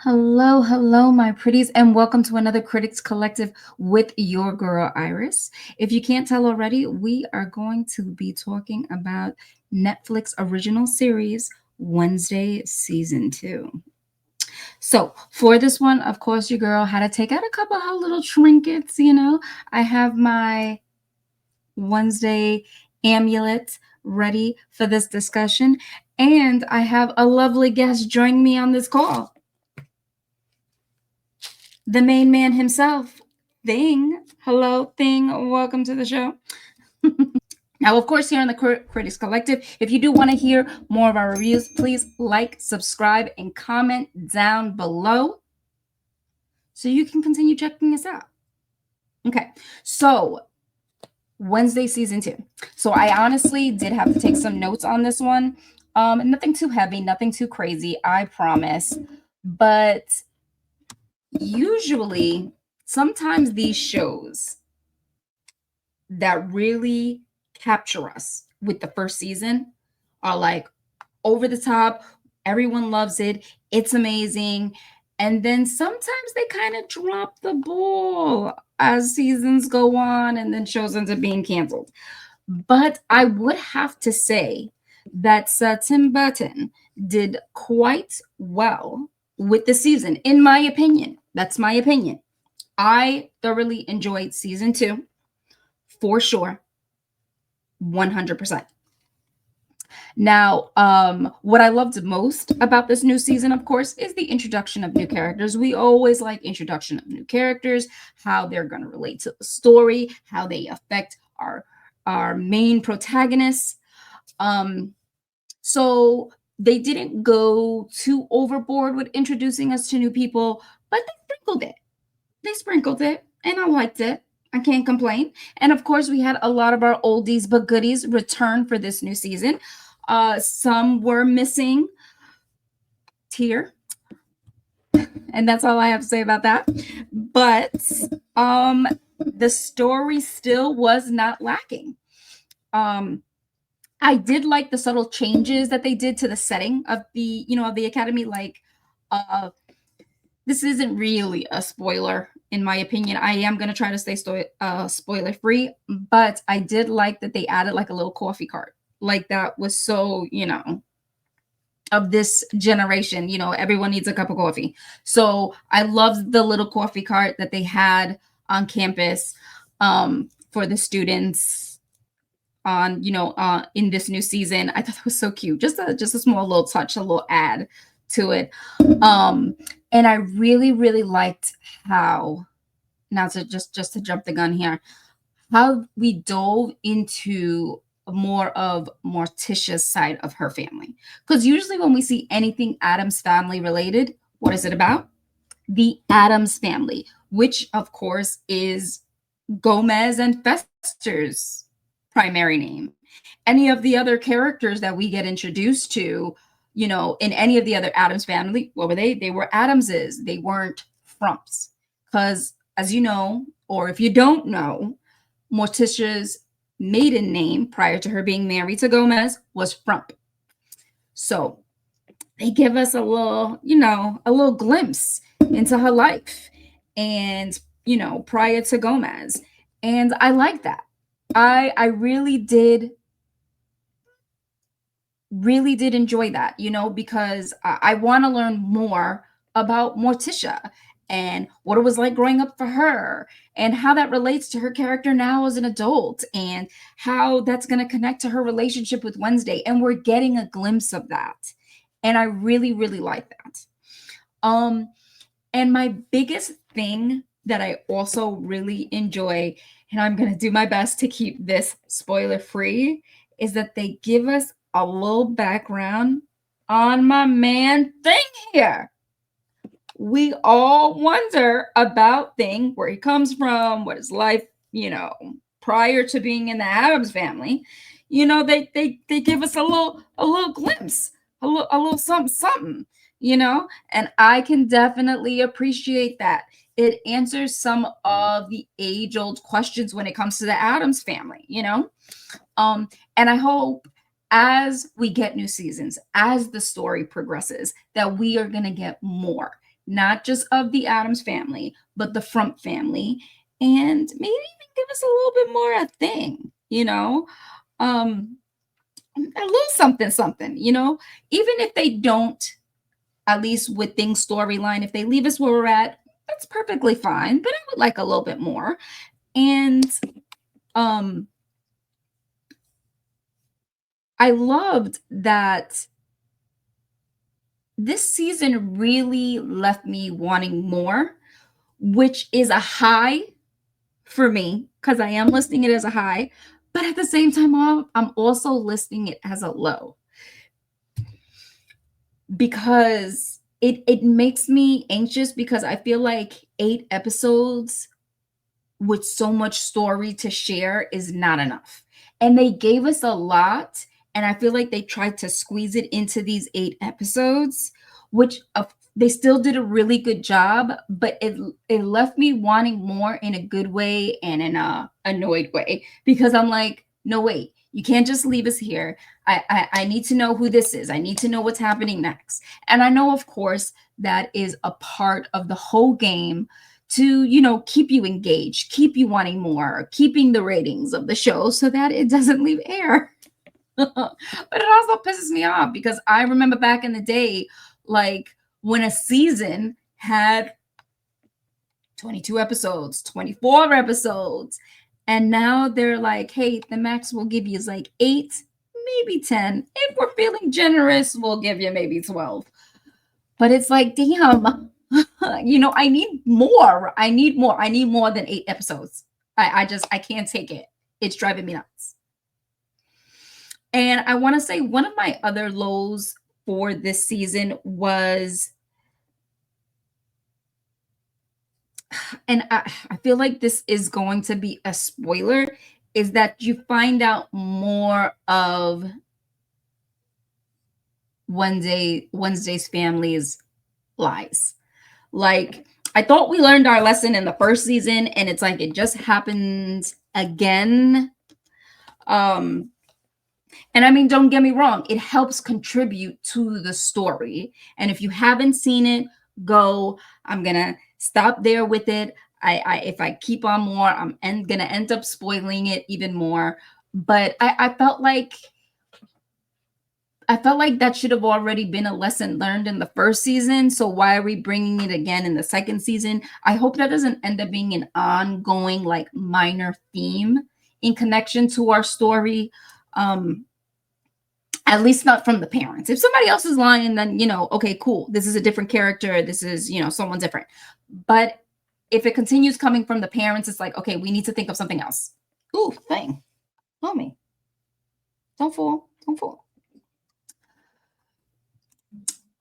Hello, hello, my pretties, and welcome to another Critics Collective with your girl Iris. If you can't tell already, we are going to be talking about Netflix original series Wednesday season 2. So, for this one, of course, your girl had to take out a couple of her little trinkets, I have my Wednesday amulet ready for this discussion, and I have a lovely guest joining me on this call. The main man himself, Thing. Hello, Thing. Welcome to the show. Now, of course, here on the Critics Collective, if you do want to hear more of our reviews, please like, subscribe, and comment down below so you can continue checking us out. Okay, so Wednesday season 2. So I honestly did have to take some notes on this one. Nothing too heavy, nothing too crazy, I promise. But usually, sometimes these shows that really capture us with the first season are like over the top. Everyone loves it. It's amazing. And then sometimes they kind of drop the ball as seasons go on and then shows end up being canceled. But I would have to say that Tim Burton did quite well with the season, in my opinion. That's my opinion. I thoroughly enjoyed season 2 for sure. 100%. Now, what I loved most about this new season, of course, is the introduction of new characters. We always like introduction of new characters, how they're going to relate to the story, how they affect our main protagonists. So they didn't go too overboard with introducing us to new people, but they sprinkled it. And I liked it. I can't complain. And of course, we had a lot of our oldies but goodies return for this new season. Some were missing. Tear. And that's all I have to say about that. But the story still was not lacking. I did like the subtle changes that they did to the setting of the academy. Like, this isn't really a spoiler, in my opinion. I am going to try to stay spoiler free, but I did like that they added like a little coffee cart. Like, that was so, of this generation, everyone needs a cup of coffee. So I loved the little coffee cart that they had on campus for the students on, in this new season. I thought that was so cute. Just a small little touch, a little add to it. And I really, really liked how, now to just to jump the gun here, how we dove into more of Morticia's side of her family. Because usually when we see anything Addams family related, what is it about? The Addams family, which of course is Gomez and Fester's primary name. Any of the other characters that we get introduced to, in any of the other Addams family, what were they? They were Addamses. They weren't Frumps. Because as you know, or if you don't know, Morticia's maiden name prior to her being married to Gomez was Frump. So they give us a little glimpse into her life and, prior to Gomez. And I like that. I really did enjoy that, because I want to learn more about Morticia and what it was like growing up for her and how that relates to her character now as an adult and how that's going to connect to her relationship with Wednesday. And we're getting a glimpse of that. And I really, really like that. And my biggest thing that I also really enjoy, and I'm going to do my best to keep this spoiler free, is that they give us a little background on my man Thing here. We all wonder about Thing, where he comes from, what his life, prior to being in the Addams family. They give us a little glimpse, a little something, and I can definitely appreciate that. It answers some of the age-old questions when it comes to the Addams family, and I hope as we get new seasons, as the story progresses, that we are going to get more not just of the Addams family, but the Frump family, and maybe even give us a little bit more a thing, a little something, something, even if they don't, at least with things storyline, if they leave us where we're at, that's perfectly fine. But I would like a little bit more. And I loved that this season really left me wanting more, which is a high for me because I am listing it as a high, but at the same time, I'm also listing it as a low because it makes me anxious because I feel like 8 episodes with so much story to share is not enough. And they gave us a lot, and I feel like they tried to squeeze it into these 8 episodes, which they still did a really good job, but it left me wanting more in a good way and in a annoyed way because I'm like, no, wait, you can't just leave us here. I need to know who this is. I need to know what's happening next. And I know, of course, that is a part of the whole game to keep you engaged, keep you wanting more, keeping the ratings of the show so that it doesn't leave air. But it also pisses me off because I remember back in the day, like when a season had 22 episodes, 24 episodes, and now they're like, hey, the max we'll give you is like 8, maybe 10. If we're feeling generous, we'll give you maybe 12. But it's like, damn, I need more. I need more. I need more than 8 episodes. I can't take it. It's driving me nuts. And I want to say one of my other lows for this season was, and I feel like this is going to be a spoiler, is that you find out more of Wednesday's family's lies. Like, I thought we learned our lesson in the first season, and it's like it just happens again. And I mean, don't get me wrong, it helps contribute to the story. And if you haven't seen it, go. I'm gonna stop there with it. If I keep on more, I'm gonna end up spoiling it even more. But I felt like that should have already been a lesson learned in the first season. So why are we bringing it again in the second season? I hope that doesn't end up being an ongoing, like, minor theme in connection to our story. At least not from the parents. If somebody else is lying, then, okay, cool. This is a different character. This is, someone different. But if it continues coming from the parents, it's like, okay, we need to think of something else. Ooh, thing. Homie. Don't fall. Don't fall.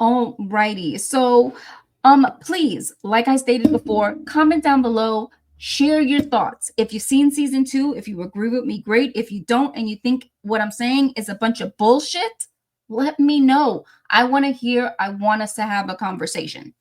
Alrighty. So, please, like I stated before, comment down below, share your thoughts. If you've seen season 2, if you agree with me, great. If you don't and you think what I'm saying is a bunch of bullshit, let me know. I want to hear. I want us to have a conversation.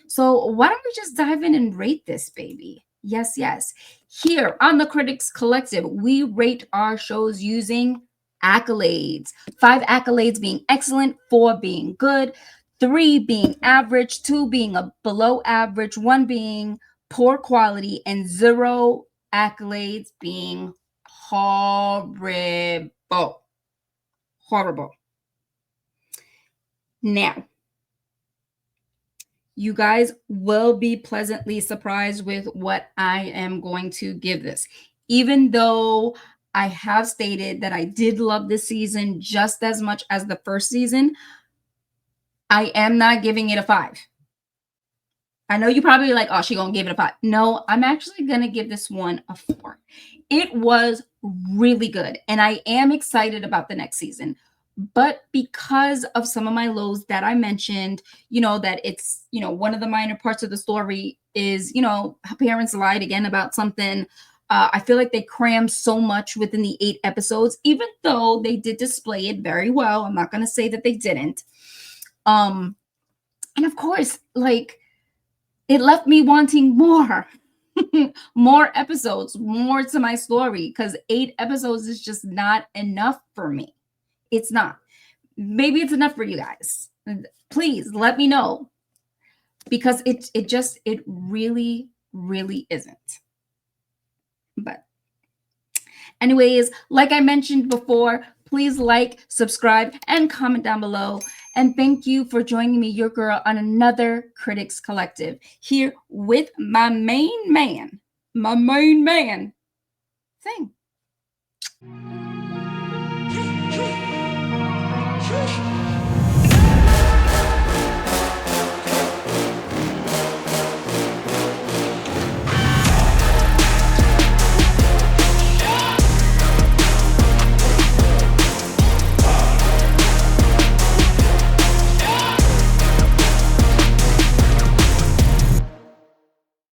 So why don't we just dive in and rate this baby? Yes, yes. Here on the Critics Collective, we rate our shows using accolades. 5 accolades being excellent, 4 being good, 3 being average, 2 being a below average, 1 being poor quality, and 0 accolades being horrible. Horrible. Now, you guys will be pleasantly surprised with what I am going to give this. Even though I have stated that I did love this season just as much as the first season, I am not giving it a 5. I know you probably like, oh, she gonna give it a 5. No, I'm actually gonna give this one a 4. It was really good, and I am excited about the next season. But because of some of my lows that I mentioned, that it's, one of the minor parts of the story is, her parents lied again about something. I feel like they crammed so much within the 8 episodes, even though they did display it very well. I'm not going to say that they didn't. And of course, like, it left me wanting more. More episodes, more to my story, because 8 episodes is just not enough for me. It's not. Maybe it's enough for you guys. Please let me know. because it really, really isn't. But anyways, like I mentioned before, please like, subscribe, and comment down below. And thank you for joining me, your girl, on another Critics Collective here with my main man thing.